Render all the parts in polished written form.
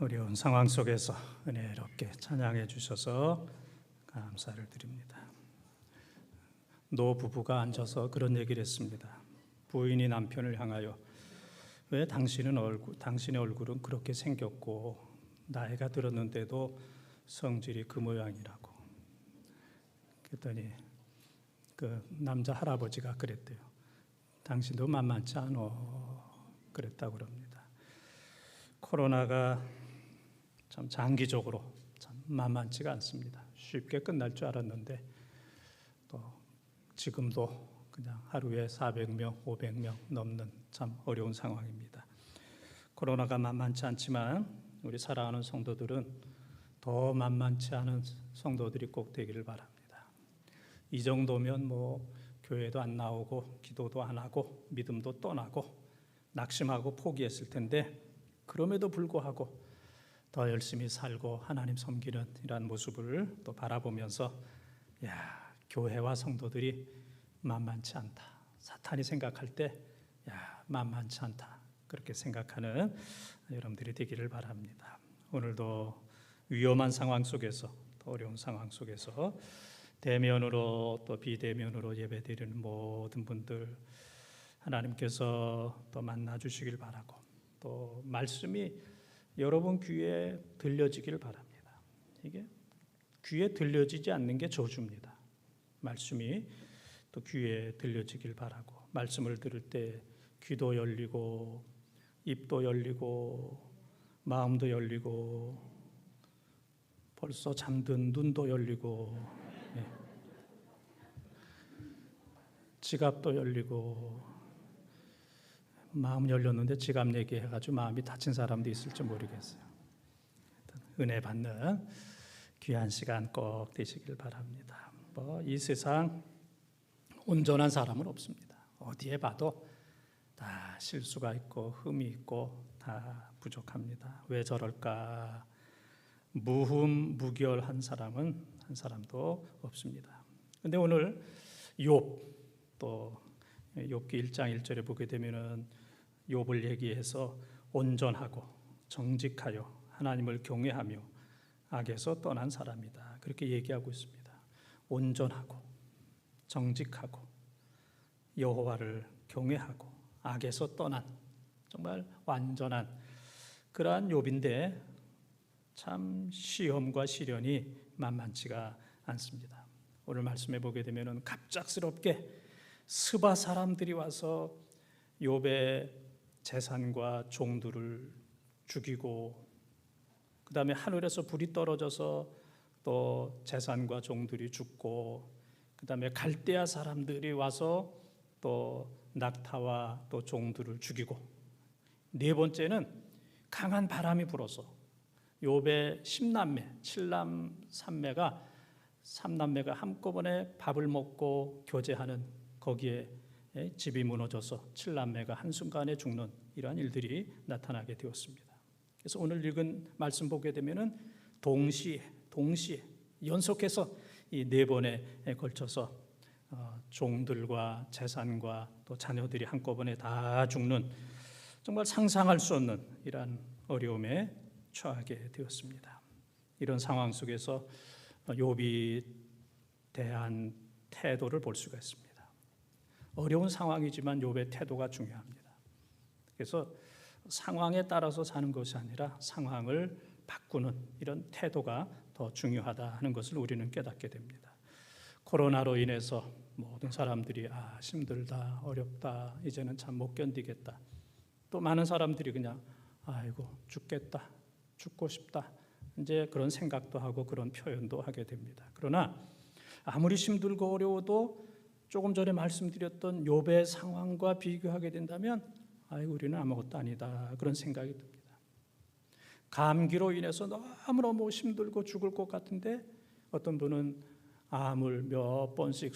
어려운 상황 속에서 은혜롭게 찬양해 주셔서 감사를 드립니다. 노 부부가 앉아서 그런 얘기를 했습니다. 부인이 남편을 향하여 왜 당신의 얼굴은 그렇게 생겼고 나이가 들었는데도 성질이 그 모양이라고. 그랬더니 그 남자 할아버지가 그랬대요. 당신도 만만치 않어. 그랬다고 그럽니다. 코로나가 참 장기적으로 참 만만치가 않습니다. 쉽게 끝날 줄 알았는데 또 지금도 그냥 하루에 400명, 500명 넘는 참 어려운 상황입니다. 코로나가 만만치 않지만 우리 사랑하는 성도들은 더 만만치 않은 성도들이 꼭 되기를 바랍니다. 이 정도면 교회도 안 나오고 기도도 안 하고 믿음도 떠나고 낙심하고 포기했을 텐데 그럼에도 불구하고 더 열심히 살고 하나님 섬기는 이러한 모습을 또 바라보면서 교회와 성도들이 만만치 않다. 사탄이 생각할 때 만만치 않다. 그렇게 생각하는 여러분들이 되기를 바랍니다. 오늘도 위험한 상황 속에서 또 어려운 상황 속에서 대면으로 또 비대면으로 예배드리는 모든 분들 하나님께서 또 만나 주시길 바라고 또 말씀이 여러분 귀에 들려지길 바랍니다. 이게 귀에 들려지지 않는 게 저주입니다. 말씀이 또 귀에 들려지길 바라고 말씀을 들을 때 귀도 열리고 입도 열리고 마음도 열리고 벌써 잠든 눈도 열리고 지갑도 열리고 마음 열렸는데 지갑 얘기해가지고 마음이 다친 사람도 있을지 모르겠어요. 은혜 받는 귀한 시간 꼭 되시길 바랍니다. 이 세상 온전한 사람은 없습니다. 어디에 봐도 다 실수가 있고 흠이 있고 다 부족합니다. 왜 저럴까? 무흠무결한 사람은 한 사람도 없습니다. 그런데 오늘 욥 또 욥기 1장 1절에 보게 되면은 욥을 얘기해서 온전하고 정직하여 하나님을 경외하며 악에서 떠난 사람이다. 그렇게 얘기하고 있습니다. 온전하고 정직하고 여호와를 경외하고 악에서 떠난 정말 완전한 그러한 욥인데 참 시험과 시련이 만만치가 않습니다. 오늘 말씀해 보게 되면은 갑작스럽게 스바 사람들이 와서 욥의 재산과 종들을 죽이고 그 다음에 하늘에서 불이 떨어져서 또 재산과 종들이 죽고 그 다음에 갈대아 사람들이 와서 또 낙타와 또 종들을 죽이고 네 번째는 강한 바람이 불어서 욥의 10남매 7남 3매가 한꺼번에 밥을 먹고 교제하는 거기에 집이 무너져서 7남매가 한순간에 죽는 이러한 일들이 나타나게 되었습니다. 그래서 오늘 읽은 말씀 보게 되면은 동시에 연속해서 이 네 번에 걸쳐서 종들과 재산과 또 자녀들이 한꺼번에 다 죽는 정말 상상할 수 없는 이러한 어려움에 처하게 되었습니다. 이런 상황 속에서 욥이 대한 태도를 볼 수가 있습니다. 어려운 상황이지만 욥의 태도가 중요합니다. 그래서 상황에 따라서 사는 것이 아니라 상황을 바꾸는 이런 태도가 더 중요하다 하는 것을 우리는 깨닫게 됩니다. 코로나로 인해서 모든 사람들이 힘들다, 어렵다, 이제는 참 못 견디겠다. 또 많은 사람들이 그냥 아이고 죽겠다, 죽고 싶다, 이제 그런 생각도 하고 그런 표현도 하게 됩니다. 그러나 아무리 힘들고 어려워도 조금 전에 말씀드렸던 욥의 상황과 비교하게 된다면 우리는 아무것도 아니다 그런 생각이 듭니다. 감기로 인해서 너무너무 힘들고 죽을 것 같은데 어떤 분은 암을 몇 번씩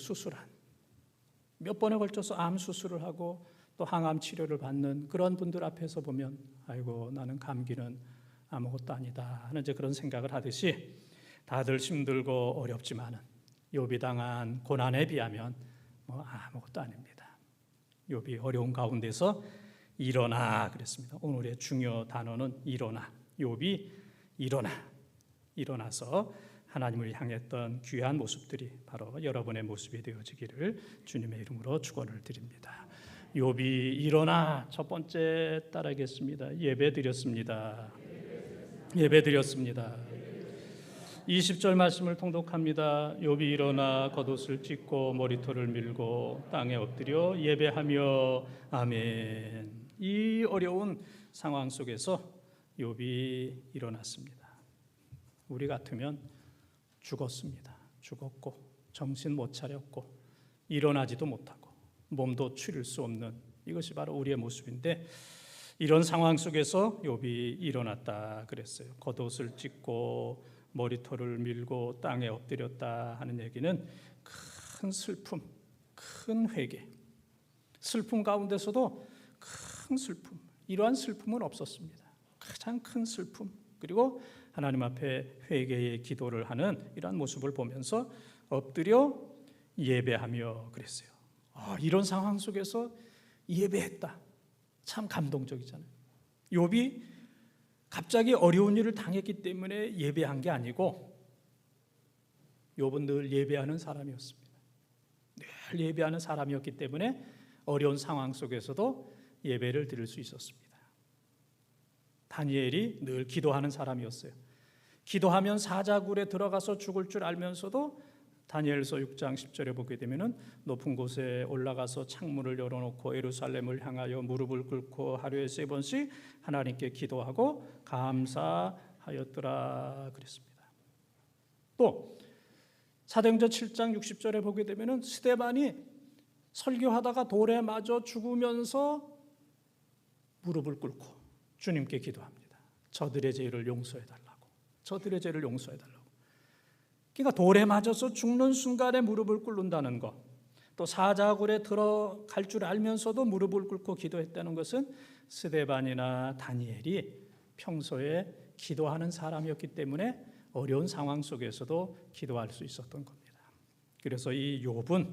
몇 번에 걸쳐서 암 수술을 하고 또 항암 치료를 받는 그런 분들 앞에서 보면 나는 감기는 아무것도 아니다 하는 그런 생각을 하듯이 다들 힘들고 어렵지만은 욥이 당한 고난에 비하면 아무것도 아닙니다. 욥이 어려운 가운데서 일어나 그랬습니다. 오늘의 중요 단어는 일어나. 욥이 일어나서 하나님을 향했던 귀한 모습들이 바로 여러분의 모습이 되어지기를 주님의 이름으로 축원을 드립니다. 욥이 일어나, 첫 번째 따라하겠습니다. 예배드렸습니다. 20절 말씀을 통독합니다. 욥이 일어나 겉옷을 찢고 머리털을 밀고 땅에 엎드려 예배하며 아멘. 이 어려운 상황 속에서 욥이 일어났습니다. 우리 같으면 죽었고 정신 못 차렸고 일어나지도 못하고 몸도 추릴 수 없는, 이것이 바로 우리의 모습인데, 이런 상황 속에서 욥이 일어났다 그랬어요. 겉옷을 찢고 머리털을 밀고 땅에 엎드렸다 하는 얘기는 큰 슬픔, 큰 회개, 슬픔 가운데서도 큰 슬픔, 이러한 슬픔은 없었습니다. 가장 큰 슬픔, 그리고 하나님 앞에 회개의 기도를 하는 이러한 모습을 보면서 엎드려 예배하며 그랬어요. 이런 상황 속에서 예배했다. 참 감동적이잖아요. 욥이 갑자기 어려운 일을 당했기 때문에 예배한 게 아니고, 욥은 늘 예배하는 사람이었습니다. 늘 예배하는 사람이었기 때문에 어려운 상황 속에서도 예배를 드릴 수 있었습니다. 다니엘이 늘 기도하는 사람이었어요. 기도하면 사자굴에 들어가서 죽을 줄 알면서도 다니엘서 6장 10절에 보게 되면은 높은 곳에 올라가서 창문을 열어놓고 예루살렘을 향하여 무릎을 꿇고 하루에 3번씩 하나님께 기도하고 감사하였더라 그랬습니다. 또 사도행전 7장 60절에 보게 되면은 스데반이 설교하다가 돌에 맞아 죽으면서 무릎을 꿇고 주님께 기도합니다. 저들의 죄를 용서해달라고. 그러니까 돌에 맞아서 죽는 순간에 무릎을 꿇는다는 것, 또 사자굴에 들어갈 줄 알면서도 무릎을 꿇고 기도했다는 것은 스데반이나 다니엘이 평소에 기도하는 사람이었기 때문에 어려운 상황 속에서도 기도할 수 있었던 겁니다. 그래서 이 욥은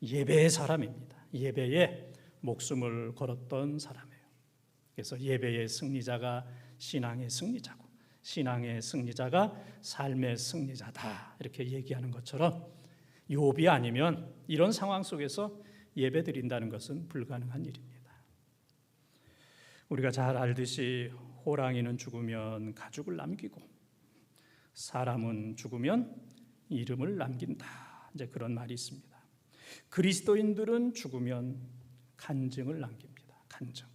예배의 사람입니다. 예배에 목숨을 걸었던 사람이에요. 그래서 예배의 승리자가 신앙의 승리자고, 신앙의 승리자가 삶의 승리자다, 이렇게 얘기하는 것처럼 욥이 아니면 이런 상황 속에서 예배드린다는 것은 불가능한 일입니다. 우리가 잘 알듯이 호랑이는 죽으면 가죽을 남기고 사람은 죽으면 이름을 남긴다, 이제 그런 말이 있습니다. 그리스도인들은 죽으면 간증을 남깁니다. 간증.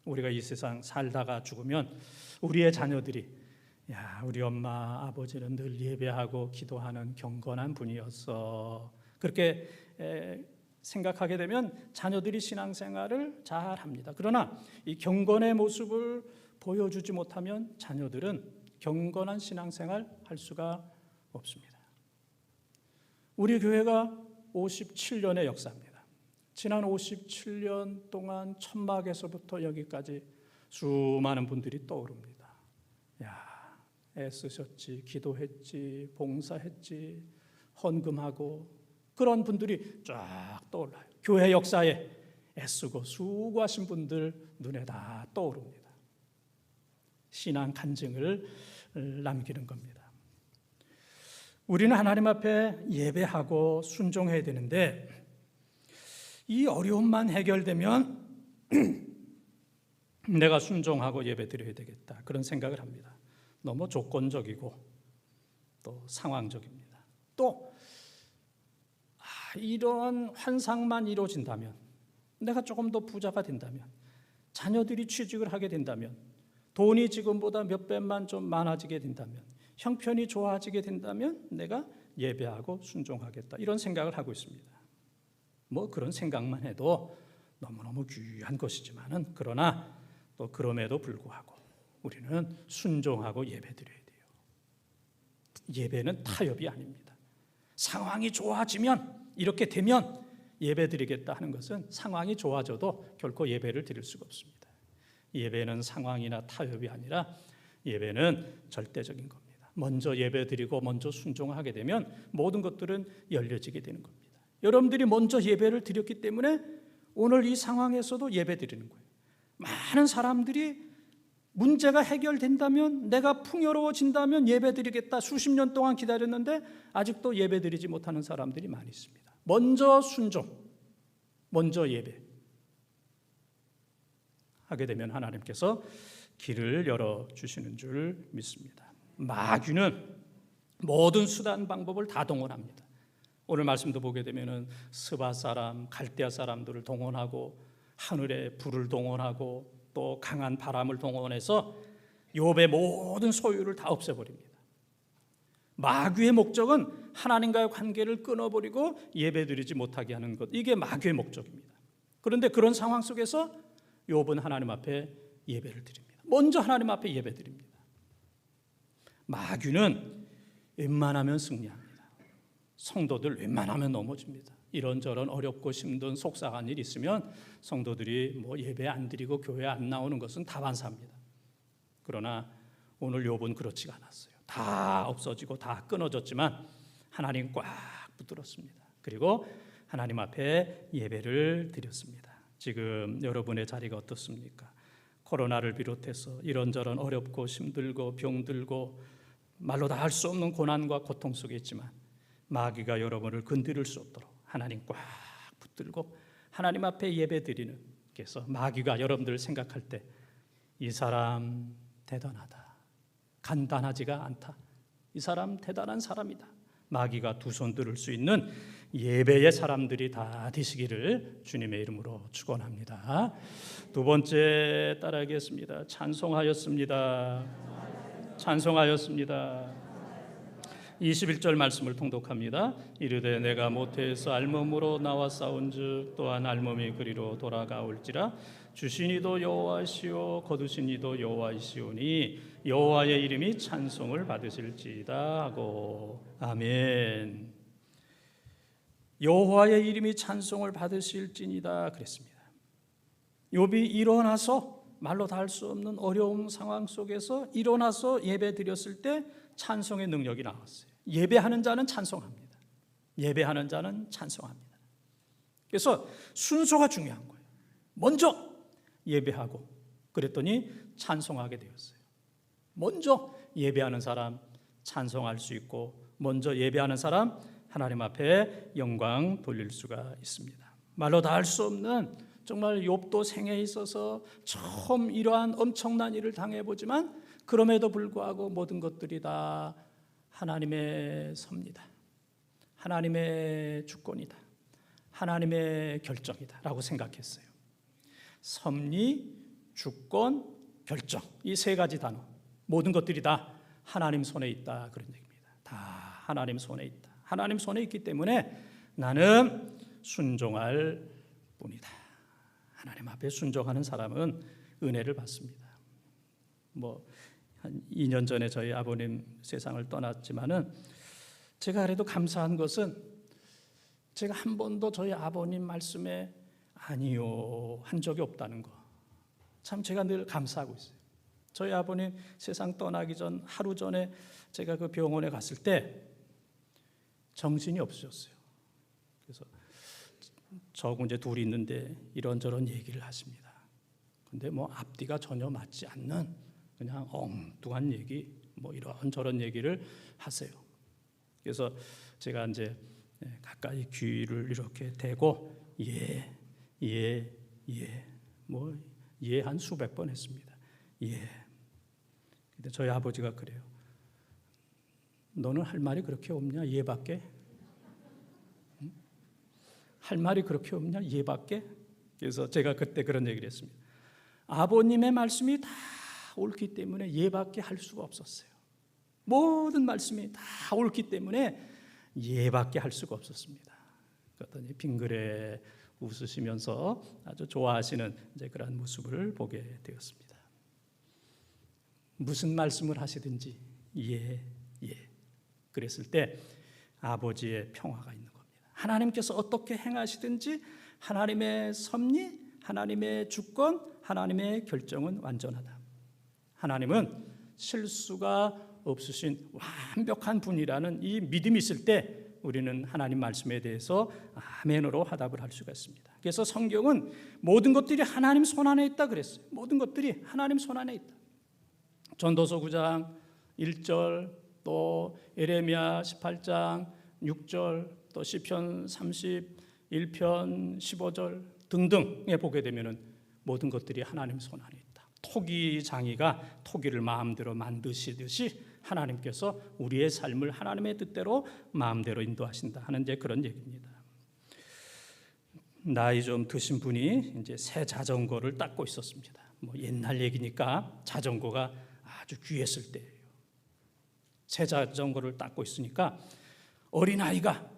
우리가 이 세상 살다가 죽으면 우리의 자녀들이, 야, 우리 엄마 아버지는 늘 예배하고 기도하는 경건한 분이었어, 그렇게 생각하게 되면 자녀들이 신앙생활을 잘 합니다. 그러나 이 경건의 모습을 보여주지 못하면 자녀들은 경건한 신앙생활 할 수가 없습니다. 우리 교회가 57년의 역사입니다. 지난 57년 동안 천막에서부터 여기까지 수많은 분들이 떠오릅니다. 애쓰셨지, 기도했지, 봉사했지, 헌금하고, 그런 분들이 쫙 떠올라요. 교회 역사에 애쓰고 수고하신 분들 눈에 다 떠오릅니다. 신앙 간증을 남기는 겁니다. 우리는 하나님 앞에 예배하고 순종해야 되는데, 이 어려움만 해결되면 내가 순종하고 예배드려야 되겠다, 그런 생각을 합니다. 너무 조건적이고 또 상황적입니다. 또 이런 환상만 이루어진다면, 내가 조금 더 부자가 된다면, 자녀들이 취직을 하게 된다면, 돈이 지금보다 몇 배만 좀 많아지게 된다면, 형편이 좋아지게 된다면 내가 예배하고 순종하겠다, 이런 생각을 하고 있습니다. 그런 생각만 해도 너무너무 귀한 것이지만은, 그러나 또 그럼에도 불구하고 우리는 순종하고 예배드려야 돼요. 예배는 타협이 아닙니다. 상황이 좋아지면, 이렇게 되면 예배드리겠다 하는 것은 상황이 좋아져도 결코 예배를 드릴 수가 없습니다. 예배는 상황이나 타협이 아니라 예배는 절대적인 겁니다. 먼저 예배드리고 먼저 순종하게 되면 모든 것들은 열려지게 되는 겁니다. 여러분들이 먼저 예배를 드렸기 때문에 오늘 이 상황에서도 예배드리는 거예요. 많은 사람들이 문제가 해결된다면, 내가 풍요로워진다면 예배드리겠다. 수십 년 동안 기다렸는데 아직도 예배드리지 못하는 사람들이 많이 있습니다. 먼저 순종, 먼저 예배 하게 되면 하나님께서 길을 열어주시는 줄 믿습니다. 마귀는 모든 수단 방법을 다 동원합니다. 오늘 말씀도 보게 되면 스바 사람, 갈대아 사람들을 동원하고 하늘의 불을 동원하고 또 강한 바람을 동원해서 욥의 모든 소유를 다 없애버립니다. 마귀의 목적은 하나님과의 관계를 끊어버리고 예배드리지 못하게 하는 것, 이게 마귀의 목적입니다. 그런데 그런 상황 속에서 욥은 하나님 앞에 예배를 드립니다. 먼저 하나님 앞에 예배드립니다. 마귀는 웬만하면 승리합니다. 성도들 웬만하면 넘어집니다. 이런저런 어렵고 힘든 속상한 일이 있으면 성도들이 뭐 예배 안 드리고 교회 안 나오는 것은 다반사입니다. 그러나 오늘 욥은 그렇지가 않았어요. 다 없어지고 다 끊어졌지만 하나님 꽉 붙들었습니다. 그리고 하나님 앞에 예배를 드렸습니다. 지금 여러분의 자리가 어떻습니까? 코로나를 비롯해서 이런저런 어렵고 힘들고 병들고 말로 다 할 수 없는 고난과 고통 속에 있지만 마귀가 여러분을 건드릴 수 없도록 하나님 꽉 붙들고 하나님 앞에 예배드리는, 그래서 마귀가 여러분들 생각할 때 이 사람 대단하다, 간단하지가 않다, 이 사람 대단한 사람이다, 마귀가 두 손 들을 수 있는 예배의 사람들이 다 되시기를 주님의 이름으로 축원합니다. 두 번째 따라하겠습니다. 찬송하였습니다. 찬송하였습니다. 21절 말씀을 통독합니다. 이르되 내가 모태에서 알몸으로 나와 싸운즉 또한 알몸이 그리로 돌아가올지라. 주신 이도 여호와시오 거두신 이도 여호와이시오니 여호와의 이름이 찬송을 받으실지이다 하고. 아멘. 여호와의 이름이 찬송을 받으실지니다 그랬습니다. 욥이 일어나서 말로 다 할 수 없는 어려운 상황 속에서 일어나서 예배 드렸을 때 찬송의 능력이 나왔어요. 예배하는 자는 찬송합니다. 예배하는 자는 찬송합니다. 그래서 순서가 중요한 거예요. 먼저 예배하고 그랬더니 찬송하게 되었어요. 먼저 예배하는 사람 찬송할 수 있고, 먼저 예배하는 사람 하나님 앞에 영광 돌릴 수가 있습니다. 말로 다 할 수 없는, 정말 욥도 생애에 있어서 처음 이러한 엄청난 일을 당해보지만 그럼에도 불구하고 모든 것들이 다 하나님의 섭니다. 하나님의 주권이다. 하나님의 결정이다 라고 생각했어요. 섭리, 주권, 결정, 이 세 가지 단어, 모든 것들이 다 하나님 손에 있다 그런 얘기입니다. 다 하나님 손에 있다. 하나님 손에 있기 때문에 나는 순종할 뿐이다. 하나님 앞에 순종하는 사람은 은혜를 받습니다. 한 2년 전에 저희 아버님 세상을 떠났지만은 제가 그래도 감사한 것은 제가 한 번도 저희 아버님 말씀에 아니요 한 적이 없다는 거, 참 제가 늘 감사하고 있어요. 저희 아버님 세상 떠나기 전 하루 전에 제가 그 병원에 갔을 때 정신이 없으셨어요. 그래서 저하고 이제 둘이 있는데 이런저런 얘기를 하십니다. 근데 앞뒤가 전혀 맞지 않는 그냥 엉뚱한 얘기, 이런저런 얘기를 하세요. 그래서 제가 이제 가까이 귀를 이렇게 대고 예 한 수백 번 했습니다. 예. 근데 저희 아버지가 그래요. 너는 할 말이 그렇게 없냐? 예밖에? 응? 할 말이 그렇게 없냐? 예밖에? 그래서 제가 그때 그런 얘기를 했습니다. 아버님의 말씀이 다 옳기 때문에 예밖에 할 수가 없었어요. 모든 말씀이 다 옳기 때문에 예밖에 할 수가 없었습니다. 그랬더니 빙그레 웃으시면서 아주 좋아하시는 이제 그런 모습을 보게 되었습니다. 무슨 말씀을 하시든지 예. 그랬을 때 아버지의 평화가 있는 겁니다. 하나님께서 어떻게 행하시든지 하나님의 섭리, 하나님의 주권, 하나님의 결정은 완전하다. 하나님은 실수가 없으신 완벽한 분이라는 이 믿음이 있을 때 우리는 하나님 말씀에 대해서 아멘으로 화답을 할 수가 있습니다. 그래서 성경은 모든 것들이 하나님 손 안에 있다 그랬어요. 모든 것들이 하나님 손 안에 있다. 전도서 9장 1절, 또 예레미야 18장 6절, 또 시편 31편 15절 등등에 보게 되면은 모든 것들이 하나님 손 안에 있다. 토기장이가 토기를 마음대로 만드시듯이 하나님께서 우리의 삶을 하나님의 뜻대로 마음대로 인도하신다 하는 이제 그런 얘기입니다. 나이 좀 드신 분이 이제 새 자전거를 닦고 있었습니다. 뭐 옛날 얘기니까 자전거가 아주 귀했을 때예요. 새 자전거를 닦고 있으니까 어린아이가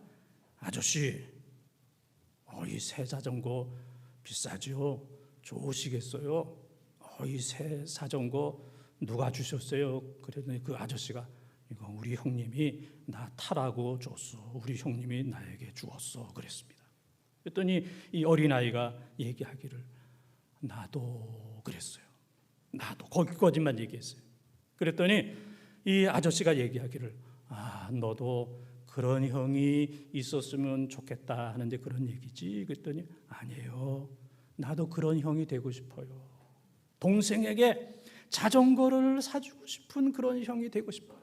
아저씨, 이 새 자전거 비싸죠? 좋으시겠어요? 이 새 자전거 누가 주셨어요? 그랬더니 그 아저씨가 이거 우리 형님이 나 타라고 줬어. 우리 형님이 나에게 주었어. 그랬습니다. 그랬더니 이 어린아이가 얘기하기를 나도 그랬어요. 나도 거기까지만 얘기했어요. 그랬더니 이 아저씨가 얘기하기를 너도 그런 형이 있었으면 좋겠다 하는데 그런 얘기지. 그랬더니 아니에요. 나도 그런 형이 되고 싶어요. 동생에게 자전거를 사주고 싶은 그런 형이 되고 싶어요.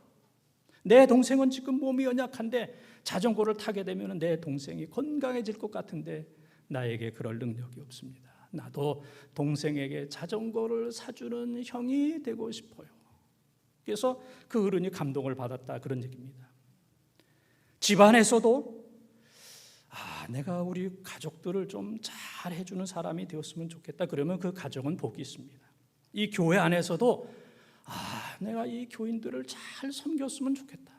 내 동생은 지금 몸이 연약한데 자전거를 타게 되면 내 동생이 건강해질 것 같은데 나에게 그럴 능력이 없습니다. 나도 동생에게 자전거를 사주는 형이 되고 싶어요. 그래서 그 어른이 감동을 받았다 그런 얘기입니다. 집안에서도 내가 우리 가족들을 좀 잘 해주는 사람이 되었으면 좋겠다. 그러면 그 가정은 복이 있습니다. 이 교회 안에서도 내가 이 교인들을 잘 섬겼으면 좋겠다.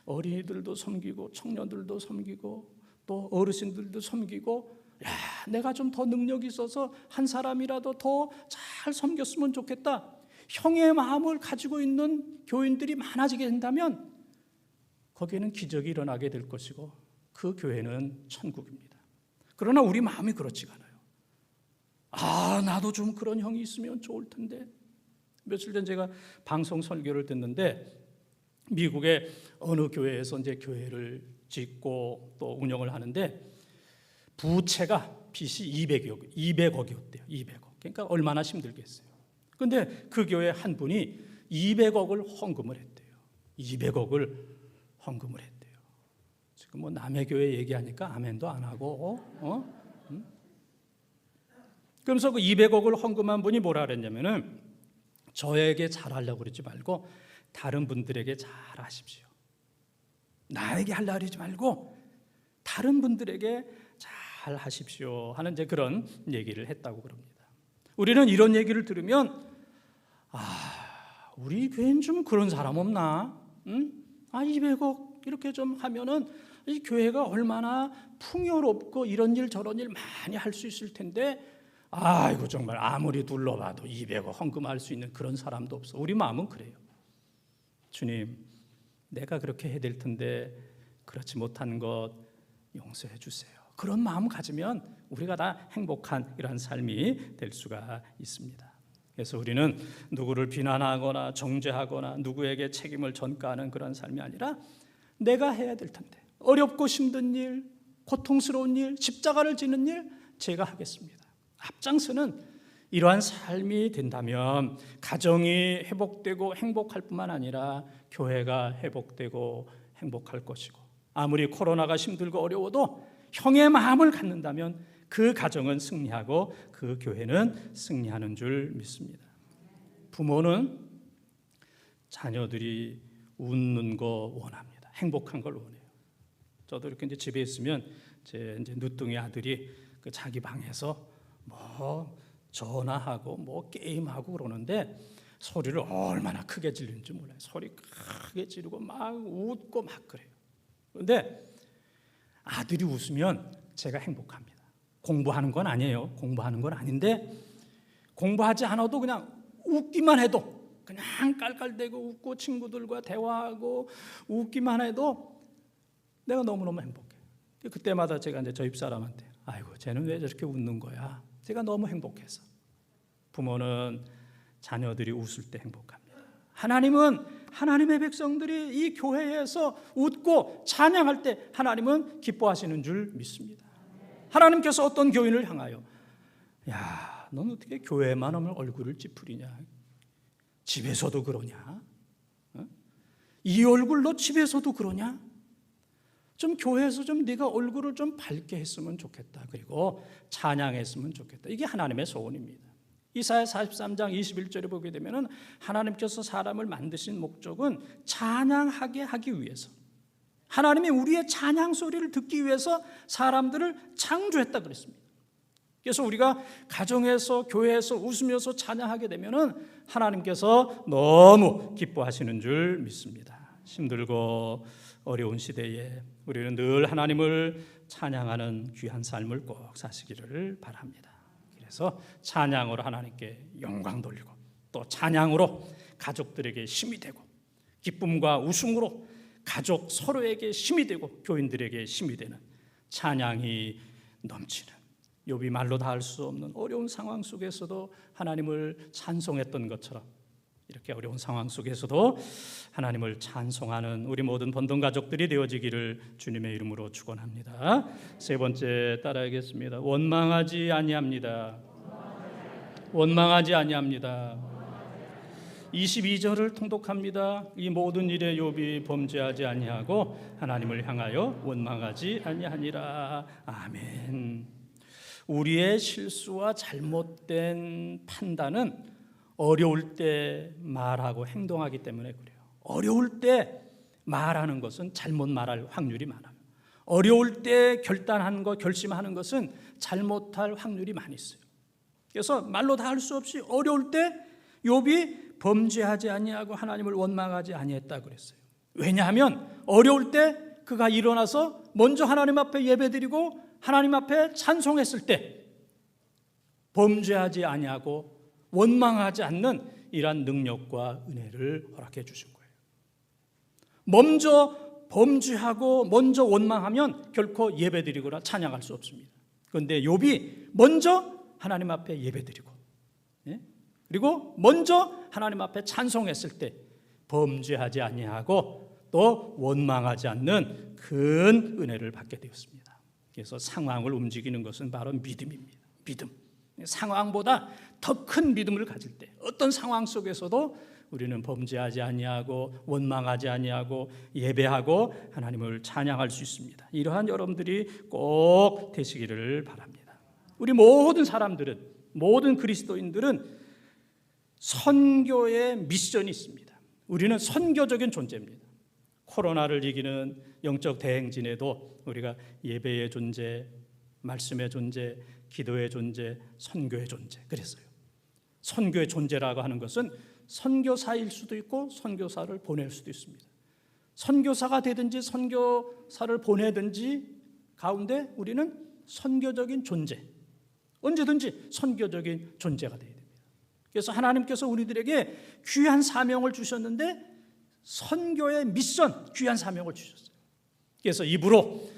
어린이들도 섬기고 청년들도 섬기고 또 어르신들도 섬기고 내가 좀 더 능력이 있어서 한 사람이라도 더 잘 섬겼으면 좋겠다. 형의 마음을 가지고 있는 교인들이 많아지게 된다면 거기에는 기적이 일어나게 될 것이고 그 교회는 천국입니다. 그러나 우리 마음이 그렇지가 않아요. 나도 좀 그런 형이 있으면 좋을 텐데. 며칠 전 제가 방송 설교를 듣는데 미국의 어느 교회에서 이제 교회를 짓고 또 운영을 하는데 부채가 빚이 200억이었대요. 200억. 그러니까 얼마나 힘들겠어요. 그런데 그 교회 한 분이 200억을 헌금을 했대요. 200억을 헌금을 했대요. 지금 뭐 남의 교회 얘기하니까 아멘도 안 하고 그러면서 그 200억을 헌금한 분이 뭐라 그랬냐면은 저에게 잘하려고 그러지 말고 다른 분들에게 잘하십시오. 나에게 하려고 그러지 말고 다른 분들에게 잘하십시오 하는 이제 그런 얘기를 했다고 그럽니다. 우리는 이런 얘기를 들으면 우리 교회는 좀 그런 사람 없나? 200억 이렇게 좀 하면은 이 교회가 얼마나 풍요롭고 이런 일 저런 일 많이 할 수 있을 텐데 이거 정말 아무리 둘러봐도 200억 헌금할 수 있는 그런 사람도 없어. 우리 마음은 그래요. 주님, 내가 그렇게 해야 될 텐데 그렇지 못한 것 용서해 주세요. 그런 마음 가지면 우리가 다 행복한 이러한 삶이 될 수가 있습니다. 그래서 우리는 누구를 비난하거나 정죄하거나 누구에게 책임을 전가하는 그런 삶이 아니라 내가 해야 될 텐데 어렵고 힘든 일, 고통스러운 일, 십자가를 지는 일 제가 하겠습니다. 앞장서는 이러한 삶이 된다면 가정이 회복되고 행복할 뿐만 아니라 교회가 회복되고 행복할 것이고 아무리 코로나가 힘들고 어려워도 형의 마음을 갖는다면 그 가정은 승리하고 그 교회는 승리하는 줄 믿습니다. 부모는 자녀들이 웃는 거 원합니다. 행복한 걸 원해요. 저도 이렇게 이제 집에 있으면 제 이제 늦둥이 아들이 그 자기 방에서 뭐 전화하고 뭐 게임하고 그러는데 소리를 얼마나 크게 지르는지 몰라요. 소리 크게 지르고 막 웃고 막 그래요. 그런데 아들이 웃으면 제가 행복합니다. 공부하는 건 아니에요. 공부하는 건 아닌데 공부하지 않아도 그냥 웃기만 해도 그냥 깔깔대고 웃고 친구들과 대화하고 웃기만 해도 내가 너무너무 행복해. 그때마다 제가 이제 저희 집사람한테 아이고 쟤는 왜 저렇게 웃는 거야? 제가 너무 행복해서. 부모는 자녀들이 웃을 때 행복합니다. 하나님은 하나님의 백성들이 이 교회에서 웃고 찬양할 때 하나님은 기뻐하시는 줄 믿습니다. 하나님께서 어떤 교인을 향하여 야, 넌 어떻게 교회만 오면 얼굴을 찌푸리냐? 집에서도 그러냐? 이 얼굴로 집에서도 그러냐? 좀 교회에서 좀 네가 얼굴을 좀 밝게 했으면 좋겠다. 그리고 찬양했으면 좋겠다. 이게 하나님의 소원입니다. 이사야 43장 21절에 보게 되면 하나님께서 사람을 만드신 목적은 찬양하게 하기 위해서, 하나님이 우리의 찬양 소리를 듣기 위해서 사람들을 창조했다 그랬습니다. 그래서 우리가 가정에서 교회에서 웃으면서 찬양하게 되면 하나님께서 너무 기뻐하시는 줄 믿습니다. 힘들고 어려운 시대에 우리는 늘 하나님을 찬양하는 귀한 삶을 꼭 사시기를 바랍니다. 그래서 찬양으로 하나님께 영광 돌리고, 또 찬양으로 가족들에게 힘이 되고, 기쁨과 웃음으로 가족 서로에게 힘이 되고 교인들에게 힘이 되는 찬양이 넘치는, 욥이 말로 다 할 수 없는 어려운 상황 속에서도 하나님을 찬송했던 것처럼 이렇게 어려운 상황 속에서도 하나님을 찬송하는 우리 모든 번동 가족들이 되어지기를 주님의 이름으로 축원합니다. 세 번째 따라하겠습니다. 원망하지 아니합니다. 원망하지 아니합니다. 22절을 통독합니다. 이 모든 일에 욥이 범죄하지 아니하고 하나님을 향하여 원망하지 아니하니라. 아멘. 우리의 실수와 잘못된 판단은 어려울 때 말하고 행동하기 때문에 그래요. 어려울 때 말하는 것은 잘못 말할 확률이 많아요. 어려울 때 결단하는 것, 결심하는 것은 잘못할 확률이 많이 있어요. 그래서 말로 다 할 수 없이 어려울 때 욥이 범죄하지 아니하고 하나님을 원망하지 아니했다 그랬어요. 왜냐하면 어려울 때 그가 일어나서 먼저 하나님 앞에 예배드리고 하나님 앞에 찬송했을 때 범죄하지 아니하고 원망하지 않는 이러한 능력과 은혜를 허락해 주신 거예요. 먼저 범죄하고 먼저 원망하면 결코 예배드리거나 찬양할 수 없습니다. 그런데 욥이 먼저 하나님 앞에 예배드리고, 그리고 먼저 하나님 앞에 찬송했을 때 범죄하지 아니하고 또 원망하지 않는 큰 은혜를 받게 되었습니다. 그래서 상황을 움직이는 것은 바로 믿음입니다. 믿음. 상황보다 더 큰 믿음을 가질 때 어떤 상황 속에서도 우리는 범죄하지 아니하고 원망하지 아니하고 예배하고 하나님을 찬양할 수 있습니다. 이러한 여러분들이 꼭 되시기를 바랍니다. 우리 모든 사람들은, 모든 그리스도인들은 선교의 미션이 있습니다. 우리는 선교적인 존재입니다. 코로나를 이기는 영적 대행진에도 우리가 예배의 존재, 말씀의 존재, 기도의 존재, 선교의 존재 그랬어요. 선교의 존재라고 하는 것은 선교사일 수도 있고 선교사를 보낼 수도 있습니다. 선교사가 되든지 선교사를 보내든지 가운데 우리는 선교적인 존재, 언제든지 선교적인 존재가 되어야 됩니다. 그래서 하나님께서 우리들에게 귀한 사명을 주셨는데 선교의 미션, 귀한 사명을 주셨어요. 그래서 입으로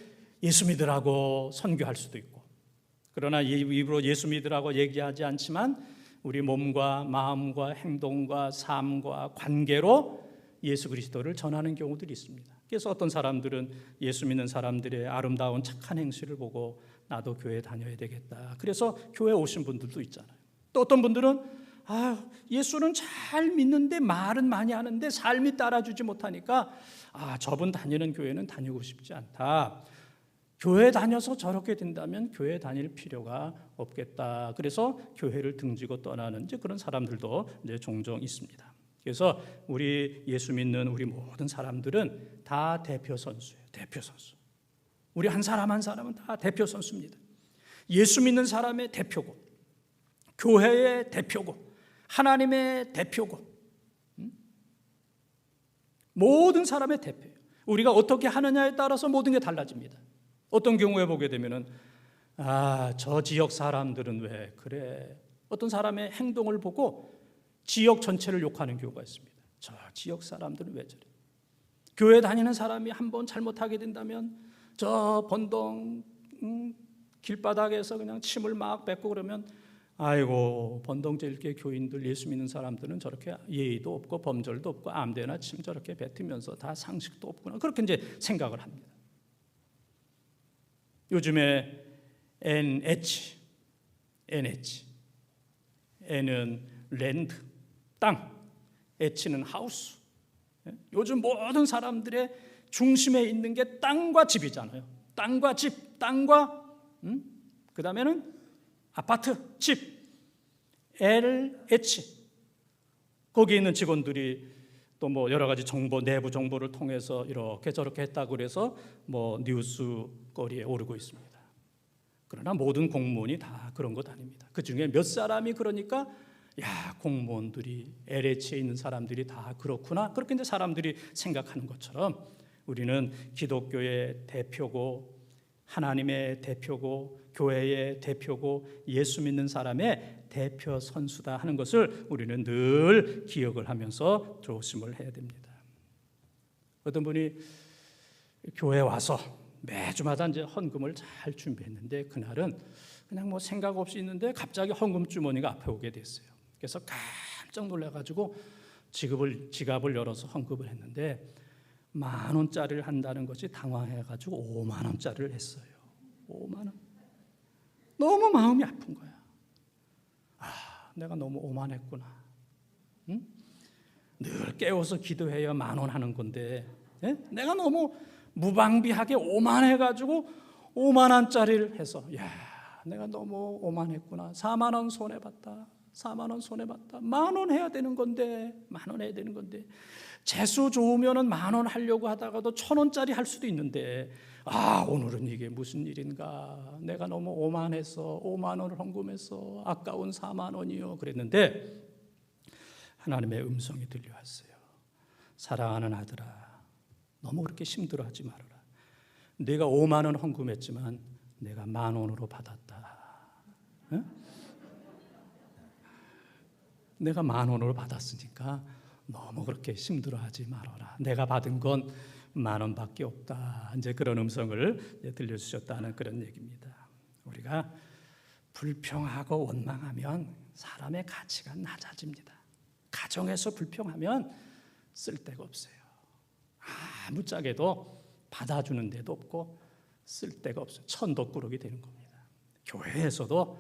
예수 믿으라고 선교할 수도 있고, 그러나 입으로 예수 믿으라고 얘기하지 않지만 우리 몸과 마음과 행동과 삶과 관계로 예수 그리스도를 전하는 경우들이 있습니다. 그래서 어떤 사람들은 예수 믿는 사람들의 아름다운 착한 행실을 보고 나도 교회 다녀야 되겠다. 그래서 교회 오신 분들도 있잖아요. 또 어떤 분들은 예수는 잘 믿는데 말은 많이 하는데 삶이 따라주지 못하니까 저분 다니는 교회는 다니고 싶지 않다. 교회 다녀서 저렇게 된다면 교회 다닐 필요가 없겠다. 그래서 교회를 등지고 떠나는 이제 그런 사람들도 이제 종종 있습니다. 그래서 우리 예수 믿는 우리 모든 사람들은 다 대표 선수예요. 대표 선수. 우리 한 사람 한 사람은 다 대표 선수입니다. 예수 믿는 사람의 대표고, 교회의 대표고, 하나님의 대표고, 모든 사람의 대표예요. 우리가 어떻게 하느냐에 따라서 모든 게 달라집니다. 어떤 경우에 보게 되면은 저 지역 사람들은 왜 그래? 어떤 사람의 행동을 보고 지역 전체를 욕하는 경우가 있습니다. 저 지역 사람들은 왜 저래? 교회 다니는 사람이 한번 잘못하게 된다면 저 번동 길바닥에서 그냥 침을 막 뱉고 그러면 아이고 번동제일교 교인들 예수 믿는 사람들은 저렇게 예의도 없고 범절도 없고 아무데나 침 저렇게 뱉으면서 다 상식도 없구나, 그렇게 이제 생각을 합니다. 요즘에 NH, N은 랜드, 땅, 애치는 하우스. 요즘 모든 사람들의 중심에 있는 게 땅과 집이잖아요. 땅과 집, 땅과 그 다음에는 아파트, 집, LH. 거기 있는 직원들이 또 뭐 여러 가지 정보, 내부 정보를 통해서 이렇게 저렇게 했다고 그래서 뭐 뉴스거리에 오르고 있습니다. 그러나 모든 공무원이 다 그런 것 아닙니다. 그 중에 몇 사람이 그러니까 야, 공무원들이 LH에 있는 사람들이 다 그렇구나, 그렇게 이제 사람들이 생각하는 것처럼 우리는 기독교의 대표고 하나님의 대표고 교회의 대표고 예수 믿는 사람의 대표 선수다 하는 것을 우리는 늘 기억을 하면서 조심을 해야 됩니다. 어떤 분이 교회에 와서 매주마다 이제 헌금을 잘 준비했는데 그날은 그냥 뭐 생각 없이 있는데 갑자기 헌금 주머니가 앞에 오게 됐어요. 그래서 깜짝 놀라가지고 지갑을 열어서 헌금을 했는데 10,000원짜리를 한다는 것이 당황해가지고 50,000원짜리를 했어요. 50,000원. 너무 마음이 아픈 거야. 내가 너무 오만했구나. 응? 늘 깨워서 기도해야 10,000원 하는 건데 내가 너무 무방비하게 오만해가지고 50,000원짜리를 해서 야, 내가 너무 오만했구나. 40,000원 손해봤다. 40,000원 손해봤다. 10,000원 해야 되는 건데 10,000원 해야 되는 건데 재수 좋으면은 10,000원 하려고 하다가도 1,000원짜리 할 수도 있는데 오늘은 이게 무슨 일인가. 내가 너무 오만해서 50,000원을 헌금해서 아까운 40,000원이요 그랬는데 하나님의 음성이 들려왔어요. 사랑하는 아들아, 너무 그렇게 힘들어하지 말아라. 내가 50,000원 헌금했지만 내가 10,000원으로 받았다. 응? 내가 10,000원으로 받았으니까 너무 그렇게 힘들어하지 말아라. 내가 받은 건 10,000원밖에 없다. 이제 그런 음성을 들려주셨다는 그런 얘기입니다. 우리가 불평하고 원망하면 사람의 가치가 낮아집니다. 가정에서 불평하면 쓸데가 없어요. 아무짝에도 받아주는 데도 없고 쓸데가 없어요. 천덕꾸러기 되는 겁니다. 교회에서도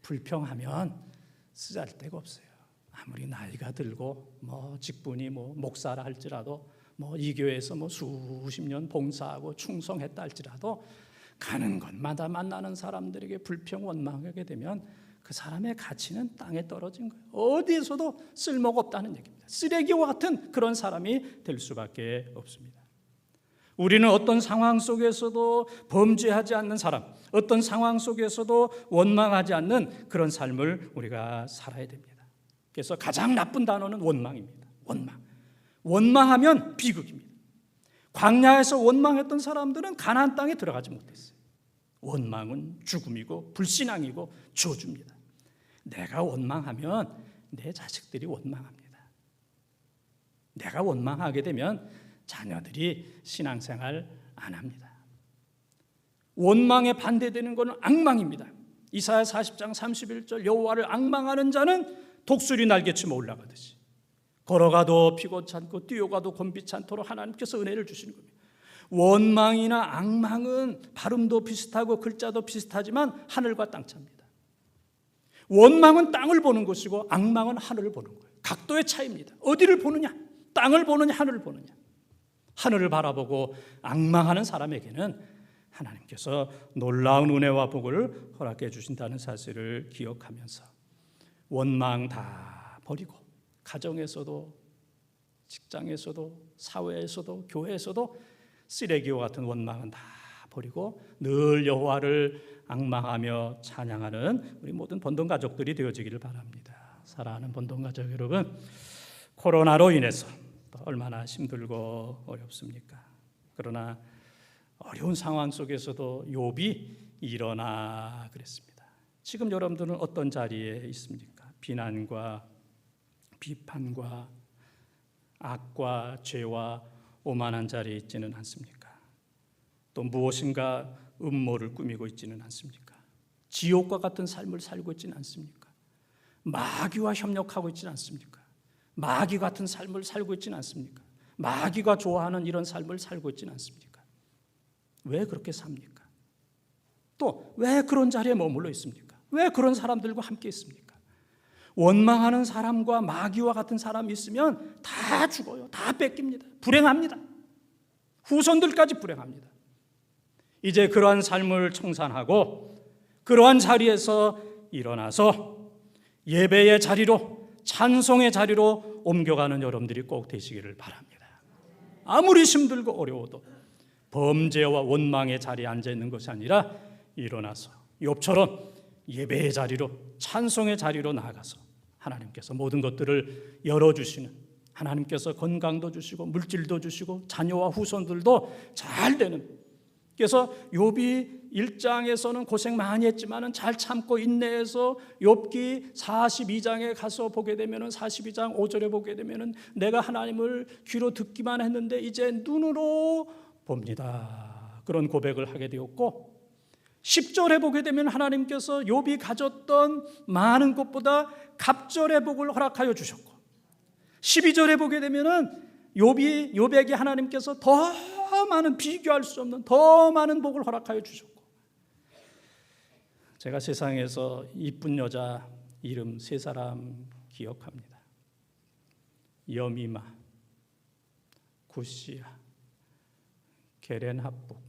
불평하면 쓰잘데가 없어요. 아무리 나이가 들고 뭐 직분이 뭐 목사라 할지라도 뭐 이 교회에서 뭐 수십 년 봉사하고 충성했다 할지라도 가는 곳마다 만나는 사람들에게 불평 원망하게 되면 그 사람의 가치는 땅에 떨어진 거예요. 어디에서도 쓸모가 없다는 얘기입니다. 쓰레기와 같은 그런 사람이 될 수밖에 없습니다. 우리는 어떤 상황 속에서도 범죄하지 않는 사람, 어떤 상황 속에서도 원망하지 않는 그런 삶을 우리가 살아야 됩니다. 그래서 가장 나쁜 단어는 원망입니다. 원망하면 비극입니다. 광야에서 원망했던 사람들은 가나안 땅에 들어가지 못했어요. 원망은 죽음이고 불신앙이고 저주입니다. 내가 원망하면 내 자식들이 원망합니다. 내가 원망하게 되면 자녀들이 신앙생활 안 합니다. 원망에 반대되는 것은 악망입니다. 이사야 40장 31절 여호와를 악망하는 자는 독수리 날개치며 올라가듯이 걸어가도 피곤치 않고 뛰어가도 곤비치 않도록 하나님께서 은혜를 주시는 겁니다. 원망이나 악망은 발음도 비슷하고 글자도 비슷하지만 하늘과 땅 차입니다. 원망은 땅을 보는 것이고 악망은 하늘을 보는 거예요. 각도의 차이입니다. 어디를 보느냐? 땅을 보느냐 하늘을 보느냐. 하늘을 바라보고 악망하는 사람에게는 하나님께서 놀라운 은혜와 복을 허락해 주신다는 사실을 기억하면서 원망 다 버리고 가정에서도 직장에서도 사회에서도 교회에서도 쓰레기와 같은 원망은 다 버리고 늘 여호와를 악망하며 찬양하는 우리 모든 본동 가족들이 되어지기를 바랍니다. 사랑하는 본동 가족 여러분, 코로나로 인해서 얼마나 힘들고 어렵습니까? 그러나 어려운 상황 속에서도 욥이 일어나 그랬습니다. 지금 여러분들은 어떤 자리에 있습니까? 비난과 비판과 악과 죄와 오만한 자리에 있지는 않습니까? 또 무엇인가 음모를 꾸미고 있지는 않습니까? 지옥과 같은 삶을 살고 있지는 않습니까? 마귀와 협력하고 있지는 않습니까? 마귀 같은 삶을 살고 있지는 않습니까? 마귀가 좋아하는 이런 삶을 살고 있지는 않습니까? 왜 그렇게 삽니까? 또 왜 그런 자리에 머물러 있습니까? 왜 그런 사람들과 함께 있습니까? 원망하는 사람과 마귀와 같은 사람이 있으면 다 죽어요. 다 뺏깁니다. 불행합니다. 후손들까지 불행합니다. 이제 그러한 삶을 청산하고 그러한 자리에서 일어나서 예배의 자리로, 찬송의 자리로 옮겨가는 여러분들이 꼭 되시기를 바랍니다. 아무리 힘들고 어려워도 범죄와 원망의 자리에 앉아 있는 것이 아니라 일어나서 욥처럼 예배의 자리로, 찬송의 자리로 나아가서 하나님께서 모든 것들을 열어주시는, 하나님께서 건강도 주시고 물질도 주시고 자녀와 후손들도 잘 되는, 그래서 욥이 1장에서는 고생 많이 했지만 잘 참고 인내해서 욥기 42장에 가서 보게 되면 42장 5절에 보게 되면 내가 하나님을 귀로 듣기만 했는데 이제 눈으로 봅니다. 그런 고백을 하게 되었고, 10절에 보게 되면 하나님께서 욥이 가졌던 많은 것보다 갑절의 복을 허락하여 주셨고, 12절에 보게 되면 욥에게 하나님께서 더 많은, 비교할 수 없는 더 많은 복을 허락하여 주셨고, 제가 세상에서 이쁜 여자 이름 3사람 기억합니다. 여미마, 구시야, 게렌합복.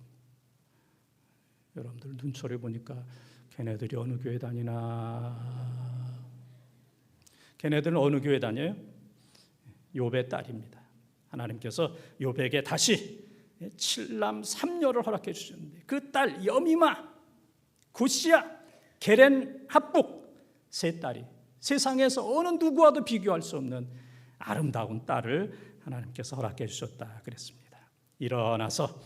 여러분들 눈초리 보니까 걔네들이 어느 교회 다니나? 걔네들은 어느 교회 다녀요? 욥의 딸입니다. 하나님께서 욥에게 다시 7남 3녀를 허락해 주셨는데 그 딸 여미마, 구시야, 게렌합복 3딸이 세상에서 어느 누구와도 비교할 수 없는 아름다운 딸을 하나님께서 허락해 주셨다 그랬습니다. 일어나서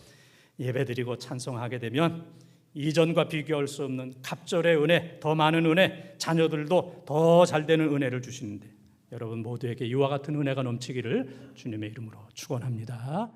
예배드리고 찬송하게 되면 이전과 비교할 수 없는 갑절의 은혜, 더 많은 은혜, 자녀들도 더 잘되는 은혜를 주시는데 여러분 모두에게 이와 같은 은혜가 넘치기를 주님의 이름으로 축원합니다.